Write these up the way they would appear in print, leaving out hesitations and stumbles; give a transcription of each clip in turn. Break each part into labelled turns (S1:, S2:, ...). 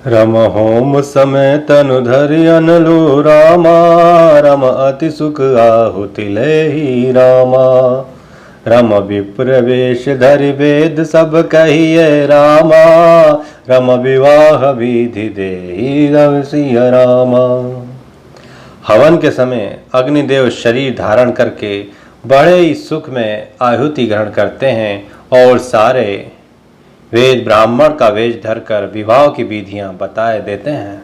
S1: रम home समय तनु धरि अनलु रामा, रम अति सुख आहुति लेहि रामा। रम विप्र वेश धरि वेद सब कहिए रामा, रम विवाह विधि देहि रव सिय रामा। हवन के समय अग्निदेव शरीर धारण करके बड़े ही सुख में आहुति ग्रहण करते हैं और सारे वेद ब्राह्मण का वेश धरकर विवाह की विधियां बताए देते हैं।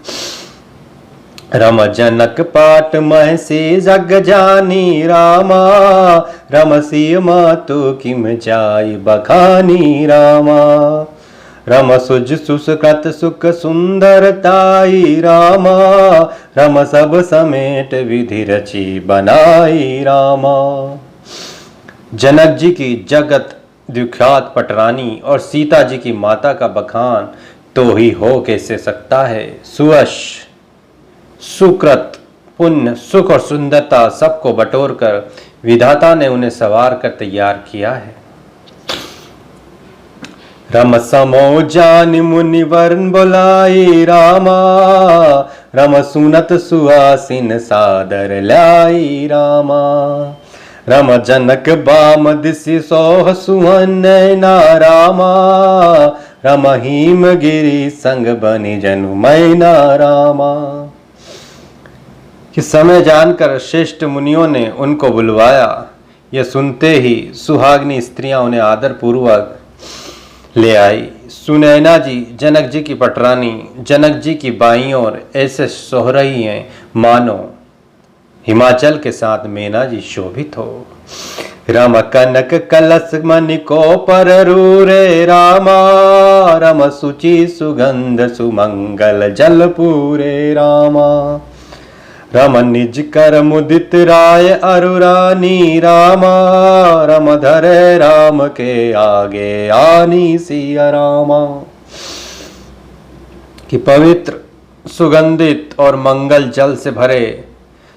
S1: रम जनक पाट महसी जग जानी रामा, रम सिय मातु किम जाई बखानी रामा। रम सुज सुसकृत सुख सुंदरताई रामा, रम सब समेट विधि रची बनाई रामा। जनक जी की जगत विख्यात पटरानी और सीता जी की माता का बखान तो ही हो कैसे सकता है। सुयश सुकृत पुण्य सुख और सुंदरता सबको बटोर कर विधाता ने उन्हें सवार कर तैयार किया है। रम समो जान मुनि वर्ण बुलाई रामा, रम सुनत सुहासिन सादर लाई रामा। रम जनक बाम दिसि सोह सुहन नैना रामा, रम हिम गिरि संग बनि जनु मैना रामा। कि समय जानकर श्रेष्ठ मुनियों ने उनको बुलवाया। यह सुनते ही सुहागनी स्त्रियां उन्हें आदर पूर्वक ले आई। सुनैना जी जनक जी की पटरानी, जनक जी की बाईं ओर ऐसे सोह रही हैं मानो हिमाचल के साथ मैना जी शोभित हो। रम कनक कलश मनि को पर रूरे रामा, रम सुचि सुगंध सुमंगल जल पूरे रामा। रम निज कर मुदित राय अरुरानी रामा, रम धरे राम के आगे आनी सिया रामा। कि पवित्र सुगंधित और मंगल जल से भरे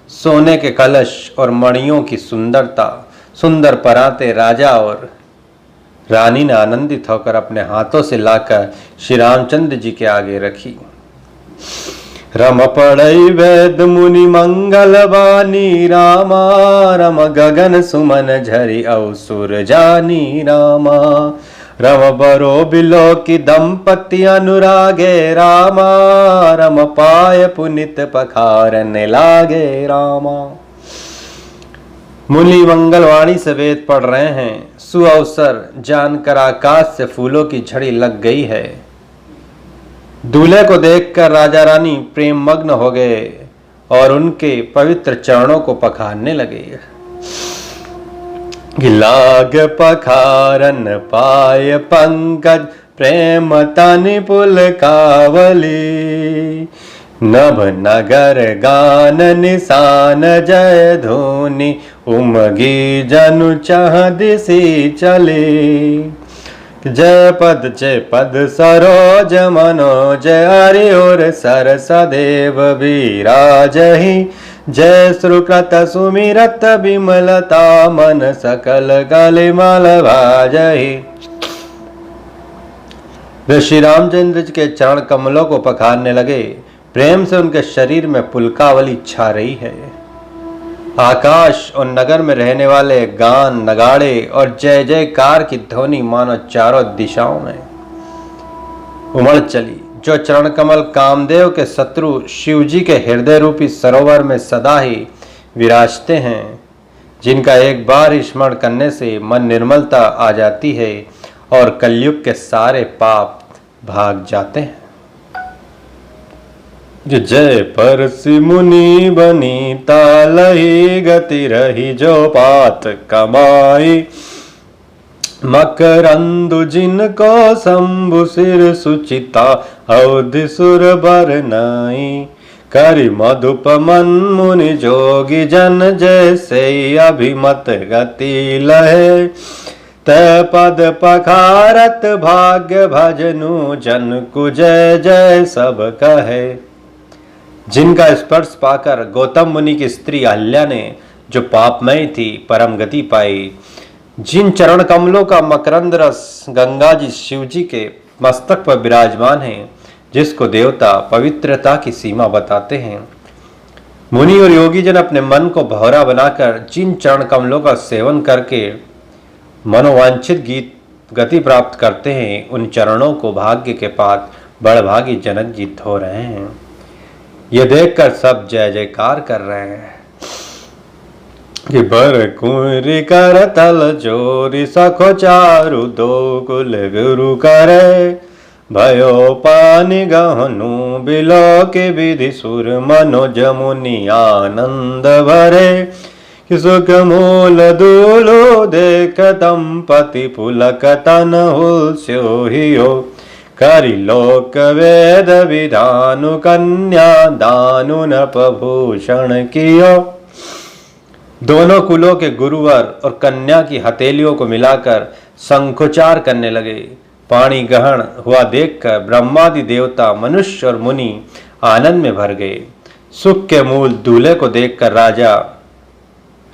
S1: सोने के कलश और मणियों की सुंदर पराते राजा और रानी ने आनंदित होकर अपने हाथों से लाकर श्री रामचंद्र जी के आगे रखी। रम पढ़ई वेद मुनि मंगल वाणी रामा, रम गगन सुमन झरि असुर जानी रामा। रम बरो बिलो की दंपति अनुरागे रामा, रम पाय पुनित पखारन लागे रामा। मुनि मंगलवाणी से वेद पढ़ रहे हैं। सुअवसर जानकर आकाश से फूलों की झड़ी लग गई है। दूल्हे को देखकर राजा रानी प्रेम मग्न हो गए और उनके पवित्र चरणों को पखारने लगे। लाग पखारन पाय पंकज प्रेम तनि पुलकावली, नभ नगर गान निशान जय धोनी, उमगी जनु चह दिसी चले। जय पद सरोज मनोज हरि और सरस देव विराजहि, जय सुकृत सुमिरत विमलता मन सकल गलिमल भाजहि। वे श्री रामचंद्र जी के चरण कमलों को पखारने लगे। प्रेम से उनके शरीर में पुलकावली छा रही है। आकाश और नगर में रहने वाले गान नगाड़े और जय जयकार की ध्वनि मानो चारों दिशाओं में उमड़ चली। जो चरण कमल कामदेव के शत्रु शिव जी के हृदय रूपी सरोवर में सदा ही विराजते हैं, जिनका एक बार ही स्मरण करने से मन निर्मलता आ जाती है और कलयुग के सारे पाप भाग जाते हैं। जय परसि मुनि बनीता लही, गति रही जो पात कमाई। मकरंदु जिनको शंभु सिर सुचिता, अवधि सुर बर नाई। करि मधुप मन मुनि जोगी जन, जैसे अभिमत गति लहे। तय पद पखारत भाग्य भजनु, जन को जय जय सब कहे। जिनका स्पर्श पाकर गौतम मुनि की स्त्री अहल्या ने जो पापमय थी परम गति पाई। जिन चरण कमलों का मकरंद रस गंगा जी शिव जी के मस्तक पर विराजमान है, जिसको देवता पवित्रता की सीमा बताते हैं। मुनि और योगी जन अपने मन को भौरा बनाकर जिन चरण कमलों का सेवन करके मनोवांछित गति प्राप्त करते हैं, उन चरणों को भाग्य के पात बड़भागी जनक जी धो रहे हैं। ये देखकर सब जय जयकार कर रहे हैं कि बर कुंवरी कर तल जोरी सखो चारु दो कुल गुरु करे भयो पानी गहनु बिलो के विधि सुर मनोज मुनि आनंद भरे कि सुख मूल दूलो देख दंपति पुलक तन हुल्स्यो हियो करि लोक वेद विधानु कन्या दानु नपभूषण कियो। दोनों कुलों के गुरुवर और कन्या की हथेलियों को मिलाकर शंखोच्चार करने लगे। पाणी ग्रहण हुआ देखकर ब्रह्मादि देवता, मनुष्य और मुनि आनंद में भर गए। सुख के मूल दूल्हे को देखकर राजा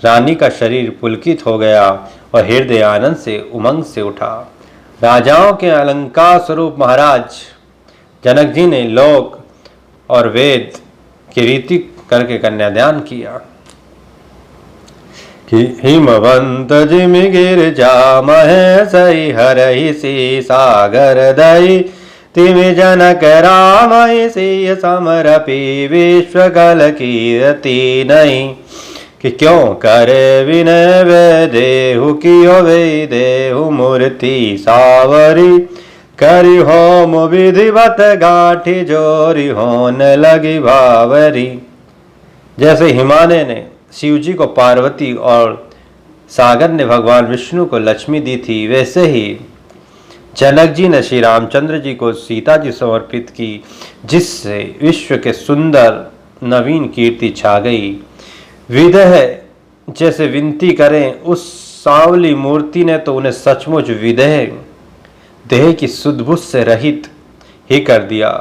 S1: रानी का शरीर पुलकित हो गया और हृदय आनंद से उमंग से उठा। राजाओं के अलंकार स्वरूप महाराज जनक जी ने लोक और वेद की रीति करके कन्यादान किया कि हिमवंत जिमि गिरजा महेश हरहि सी सागर दई तिमि जनक राम सी समरपि विश्व कल कीरति नहीं कि क्यों करे विनय वे देहु कियो वे देहु मूर्ति सावरी करि होम विधिवत गाठी जोरी होन लगी भावरी। जैसे हिमालय ने शिव जी को पार्वती और सागर ने भगवान विष्णु को लक्ष्मी दी थी, वैसे ही जनक जी ने श्री रामचंद्र जी को सीता जी समर्पित की, जिससे विश्व के सुंदर नवीन कीर्ति छा गई। विदेह जैसे विनती करें उस सांवली मूर्ति ने तो उन्हें सचमुच विदेह देह की सुदबुद से रहित ही कर दिया।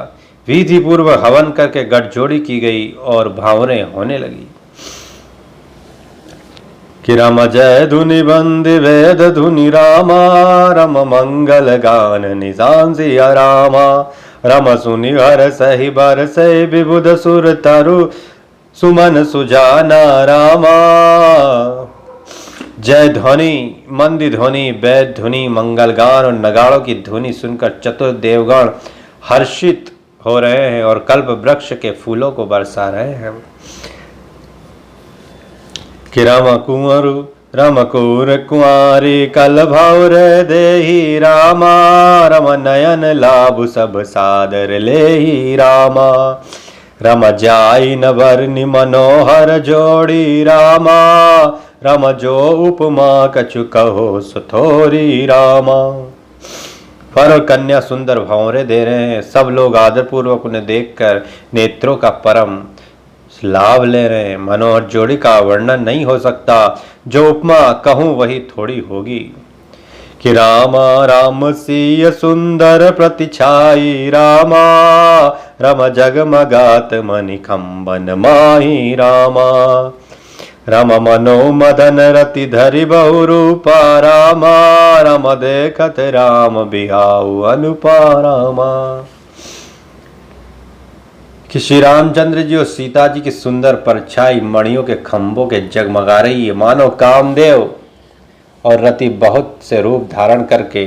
S1: विधि पूर्वक हवन करके गठजोड़ी की गई और भावने होने लगी कि राम जय धुनि बंदि वेद धुनि रामा रम मंगल गान निशान सिया रामा रम सुनि हर सही बर से विबुध सुर तरु सुमन सुजाना रामा। जय ध्वनि, मंदी ध्वनि, वैद ध्वनि, मंगल गान और नगाड़ों की ध्वनि सुनकर चतुर देवगण हर्षित हो रहे हैं और कल्प वृक्ष के फूलों को बरसा रहे हैं कि राम कुंवरु रम कुर कुंवारी कल भावर देहि रामा रम नयन लाभ सब सादर लेहि रामा रम जाई न वर्णि मनोहर जोड़ी रामा रम जो उपमा कछु कहो सुथोरी रामा। वर और कन्या सुंदर भंवरे दे रहे हैं। सब लोग आदरपूर्वक उन्हें देखकर नेत्रों का परम लाभ ले रहे हैं। मनोहर जोड़ी का वर्णन नहीं हो सकता, जो उपमा कहूं वही थोड़ी होगी कि रामा राम सिय सुंदर प्रतिछाई रामा रम जगमगात मणि खंबन माही रामा रम मनो मदन रति धरि बहु रूपा रामा रम देखत राम बिहाऊ अनुपा रामा। कि श्री रामचंद्र जी और सीता जी की सुंदर परछाई मणियों के खंभों के जगमगा रही है, मानो कामदेव और रति बहुत से रूप धारण करके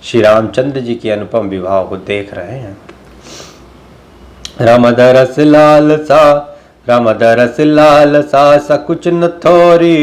S1: श्री रामचंद्र जी की अनुपम विवाह को देख रहे हैं। रामदरस लाल सा सकुच न थोरी